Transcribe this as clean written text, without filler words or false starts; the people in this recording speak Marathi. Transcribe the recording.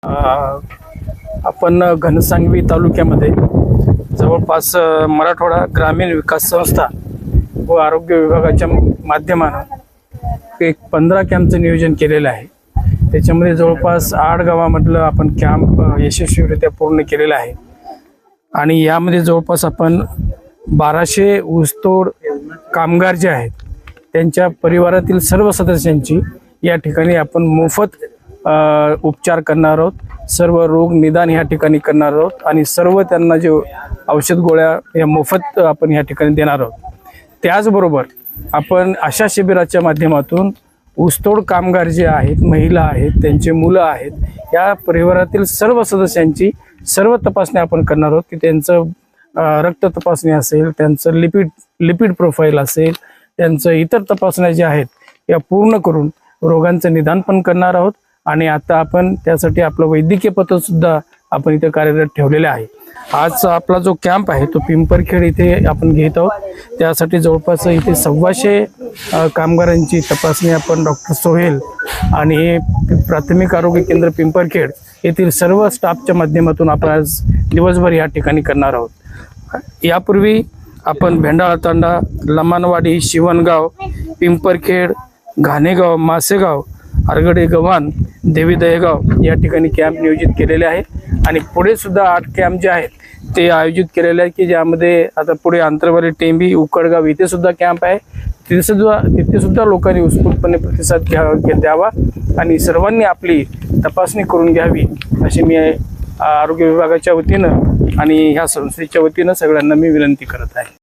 आपण घनसांगवी तालुक्यामध्ये जवळपास मराठवाडा ग्रामीण विकास संस्था व आरोग्य विभागाच्या माध्यमानं एक 15 कॅम्पचं नियोजन केलेलं आहे। त्याच्यामध्ये जवळपास 8 गावामधलं आपण कॅम्प यशस्वीरित्या पूर्ण केलेला आहे आणि यामध्ये जवळपास आपण 1200 ऊसतोड कामगार जे आहेत त्यांच्या परिवारातील सर्व सदस्यांची या ठिकाणी आपण मोफत उपचार करणार आहोत। सर्व रोग निदान या ठिकाणी करणार आहोत आणि सर्व त्यांना जे औषध गोळ्या या मोफत आपण या ठिकाणी देणार आहोत। त्याचबरोबर आपण अशा शिबिराच्या माध्यमातून ऊसतोड कामगार जे आहेत, महिला आहेत, त्यांचे मुलं आहेत, या परिवारातील सर्व सदस्यांची सर्व तपासणी आपण करणार आहोत की त्यांचं रक्त तपासणी असेल, त्यांचं लिपिड प्रोफाईल असेल, त्यांचं इतर तपासण्या ज्या आहेत या पूर्ण करून रोगांचं निदान पण करणार आहोत। आणि आता आपण त्यासाठी आपलं वैद्यकीय पथक सुद्धा आपण इथे कार्यरत ठेवलेले आहे। आज आपला जो कॅम्प आहे तो पिंपरखेड इथे आपण घेत आहोत। त्यासाठी जवळपास इथे 125 कामगारांची तपासणी आपण डॉक्टर सोहेल आणि प्राथमिक आरोग्य केंद्र पिंपरखेड येथील सर्व स्टाफच्या माध्यमातून आपण आज दिवसभर या ठिकाणी करणार आहोत। यापूर्वी आपण भेंडाळा तांडा, लमानवाडी, शिवणगाव, पिंपरखेड, घाणेगाव, मासेगाव, आरगडे गव्हाण, देवी दहेगाव या ठिकाणी कॅम्प नियोजित केलेले आहे आणि पुढे सुद्धा 8 कॅम्प जे आहेत ते आयोजित केलेले आहे की ज्यामध्ये आता पुढे आंतरवाली, टेंबी, उकडगाव इथे सुद्धा कॅम्प आहे। तिथे सुद्धा लोकांनी उत्स्फूर्तपणे प्रतिसाद द्यावा आणि सर्वांनी आपली तपासणी करून घ्यावी अशी मी आरोग्य विभागाच्या वतीनं आणि ह्या संस्थेच्या वतीनं सगळ्यांना मी विनंती करत आहे।